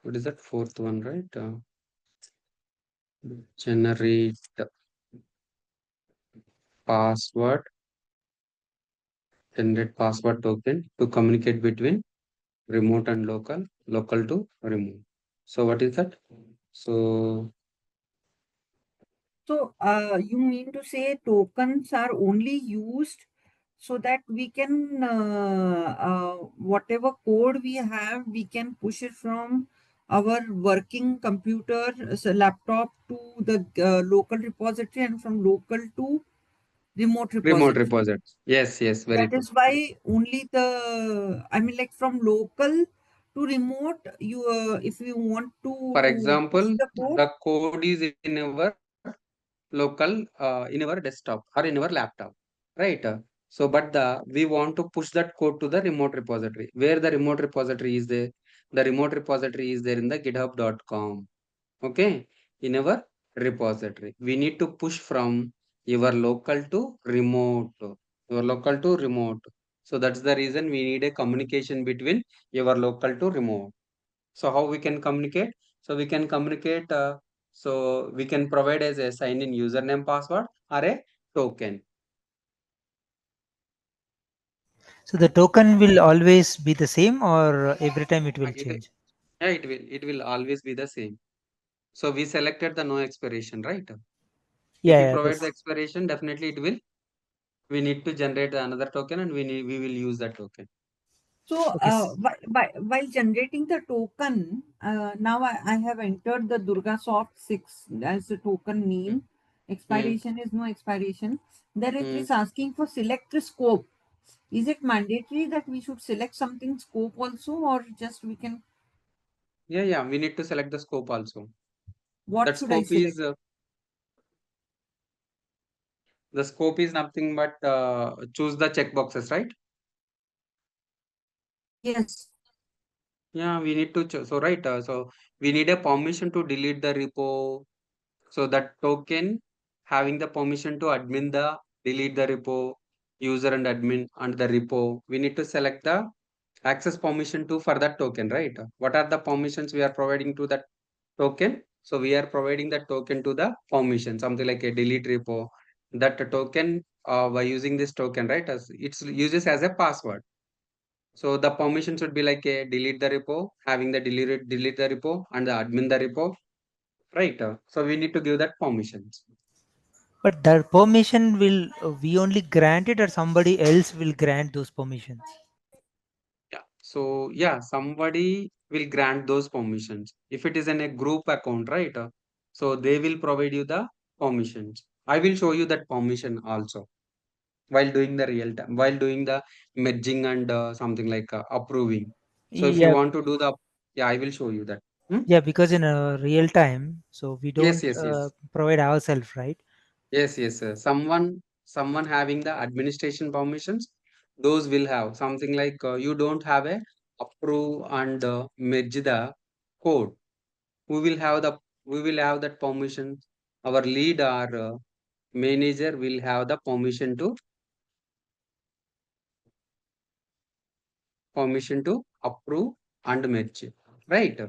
what is that fourth one, right? Generate password, generate password token to communicate between remote and local, local to remote. So what is that? So So, you mean to say tokens are only used so that we can, whatever code we have, we can push it from our working computer, so laptop to the local repository and from local to remote remote repository. repository. Yes, yes, very That good. is why only I mean, like from local to remote, if you want For to push example, the code, the code is in our local, in our desktop or in our laptop, right? So, but we want to push that code to the remote repository. Where the remote repository is there? The remote repository is there in the github.com. Okay, in our repository. We need to push from your local to remote, your local to remote. So that's the reason we need a communication between your local to remote. So how we can communicate? So we can communicate. So we can provide as a sign in username password or a token. So the token will always be the same, or every time it will It, change? yeah, it will always be the same. So we selected the no expiration, right? If Yeah, we yeah, provide the that's expiration, definitely it will. We need to generate another token and we will use that token. so, okay. while generating the token, now I have entered the Durga Soft 6 as the token Mm, name. mm, Expiration is no expiration. Then it mm. is asking for select a scope. Is it mandatory that we should select something scope also, or just we can, Yeah, we need to select the scope also. what That should I scope select? is the scope is nothing but choose the checkboxes, right? Yes. Yeah, we need to so right. So we need a permission to delete the repo. So that token having the permission to admin the delete the repo, user and admin and the repo. We need to select the access permission to for that token, right? What are the permissions we are providing to that token? So we are providing the token to the permission, something like a delete repo. That token by using this token, right? As it's uses as a password. So the permission should be like a delete the repo, having the delete the repo and the admin the repo, right? So we need to give that permissions. But the permission will we only grant it, or somebody else will grant those permissions? Yeah. So yeah, somebody will grant those permissions. If it is in a group account, right? So they will provide you the permissions. I will show you that permission also while doing the real time, while doing the merging and something like approving. So if you Yeah, want to do the, yeah, I will show you that. Hmm? yeah, because in a real time, so we Yes, don't yes, yes. provide ourselves, right? Yes, yes, sir. Someone having the administration permissions, those will have something like you don't have a approve and merge the code. We will have the we will have that permission. Our lead or manager will have the permission to approve and merge. Right?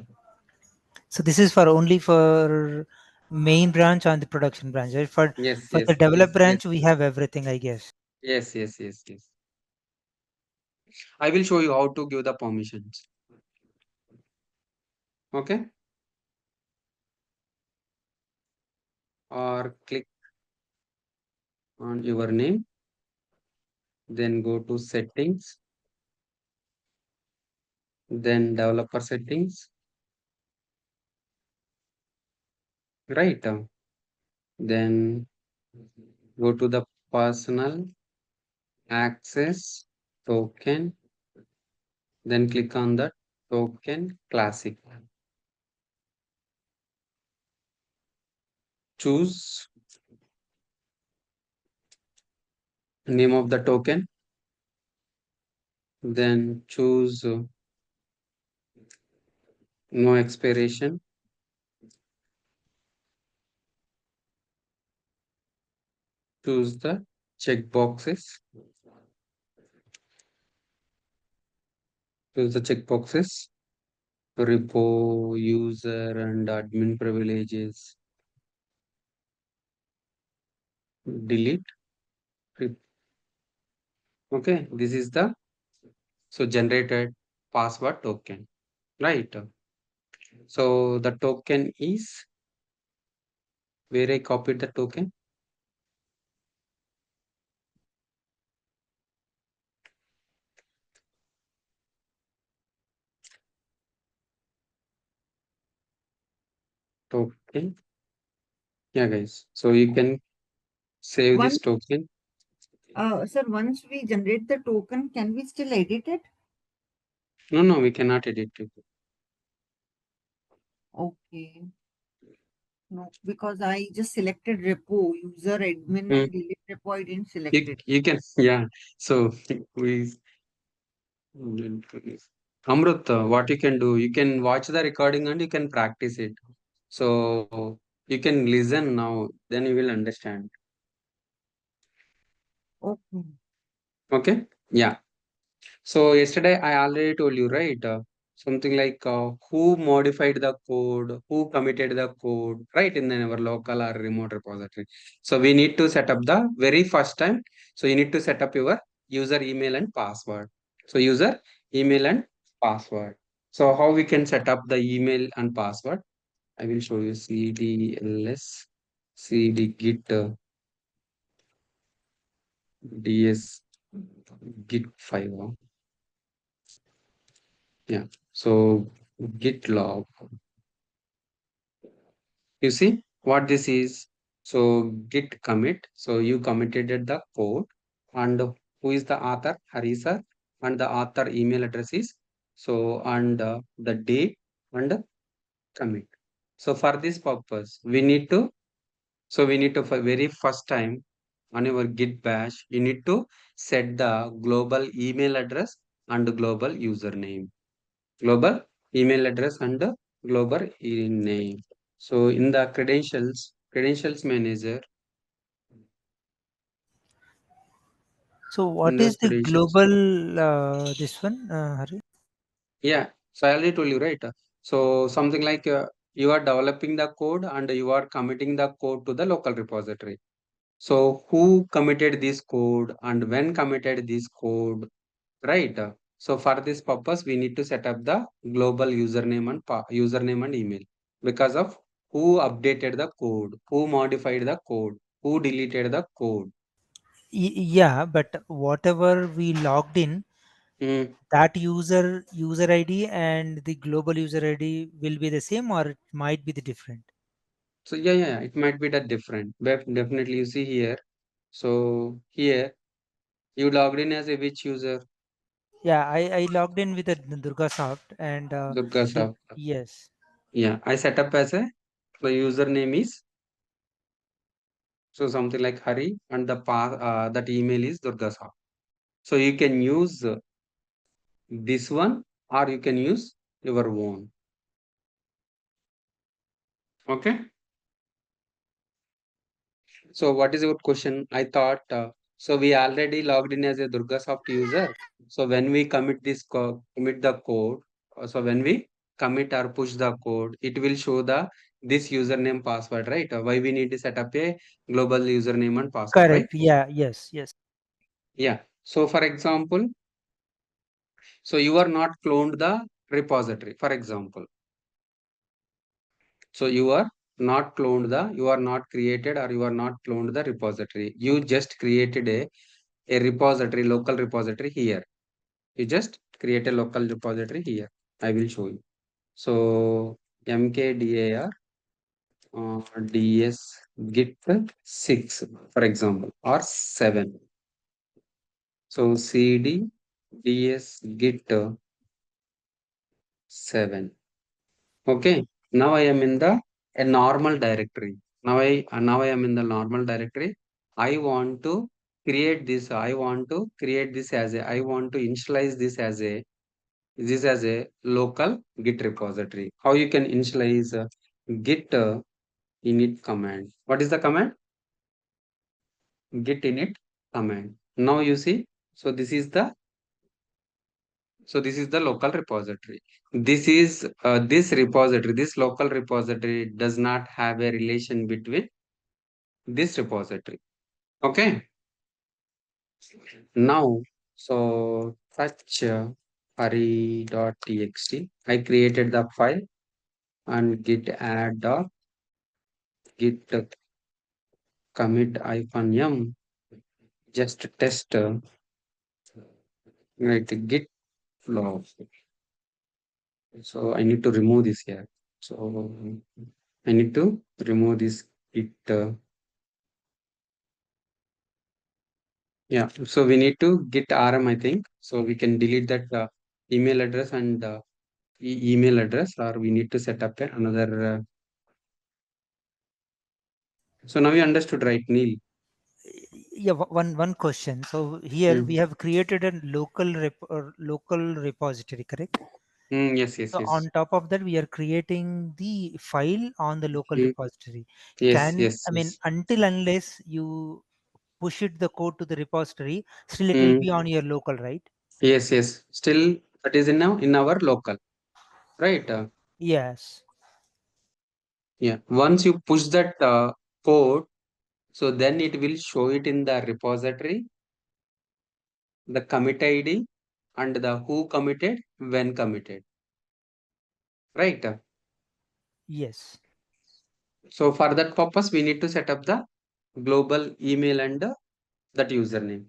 So this is for only for main branch and the production branch, right? Yes, For the yes, develop yes, yes, branch, we have everything, I guess. yes, yes, yes, yes. I will show you how to give the permissions. Okay? Or click on your name, then go to settings, then developer settings, right? Then go to the personal access token, then click on the token classic. Choose name of the token, then choose no expiration, choose the checkboxes, choose the checkboxes, repo, user and admin privileges. Delete. Okay, this is the generated password token, right? So the token is where I copied the token. Token. Yeah, guys. So you can save this Once, token. sir, once we generate the token, can we still edit it? No, no, we cannot edit it. Okay. No, because I just selected repo, user, admin, Hmm. and delete repo. I didn't select You, it. you can, yeah. So we, Amrut, what you can do, you can watch the recording and you can practice it. So you can listen now, then you will understand. Okay. Okay? Yeah. So yesterday I already told you, right? Something like who modified the code, who committed the code, right? In our local or remote repository. So we need to set up the very first time. So you need to set up your user email and password. So user email and password. So how we can set up the email and password? I will show you cdls, cd git, ds git file. Yeah. So git log. You see what this is? So git commit. So you committed the code, and who is the author? Hari sir, and the author email address is so, and the date and commit. So for this purpose, we need to for very first time on your git bash, you need to set the global email address and global username. Global email address and the global name. So in the credentials manager, So in what the is the credentials, global this one, Hari? yeah. So I already told you, right? So something like you are developing the code and you are committing the code to the local repository. So who committed this code and when committed this code, right? So for this purpose, we need to set up the global username and email because of who updated the code, who modified the code, who deleted the code. Yeah, but whatever we logged in, Mm. that user ID and the global user ID will be the same, or it might be the different. So yeah, it might be that different. But definitely you see here. So here you logged in as a which user? Yeah, I logged in with a Durgasoft and Durga the Shah. yes. Yeah, I set up as a the username is so something like Hari and the path that email is Durga Shah. So you can use this one or you can use your own. Okay. So what is your question? I thought so we already logged in as a DurgaSoft user. So when we commit the code, so when we commit or push the code, it will show the this username password, right? Why we need to set up a global username and password, right? Correct. Yeah. Yes. Yeah. So for example, so you are not cloned the repository, for example. So you are not created or you are not cloned the repository. You just created a repository, local repository here. You just create a local repository here. I will show you. So mkdir ds git 6, for example, or 7. So cd ds git 7. Okay. Now I am in the a normal directory. Now I am in the normal directory. I want to create this. I want to create this as a. I want to initialize this as a local Git repository. How you can initialize Git init command? What is the command? Git init command. Now you see. So this is the So this is the local repository. This is this repository, this local repository does not have a relation between this repository. Okay. Now, so fetch hari.txt. I created the file and git add dot git commit -m just test right git log. So I need to remove this here. So I need to remove this git. Yeah. So we need to git rm, I think. So we can delete that email address and email address, or we need to set up another. So now you understood, right, Neil? Yeah, one question. So here we Mm. have created a local repository, correct? Yes, yes, So yes. on top of that, we are creating the file on the local Mm. repository. Yes, Can, yes, I mean, yes. until unless you push it the code to the repository, still it will Mm. be on your local, right? Yes, yes. Still, that is in our local, right? Yes. Yeah. Once you push that code, so then it will show it in the repository, the commit ID, and the who committed, when committed, right? Yes. So for that purpose, we need to set up the global email and that username.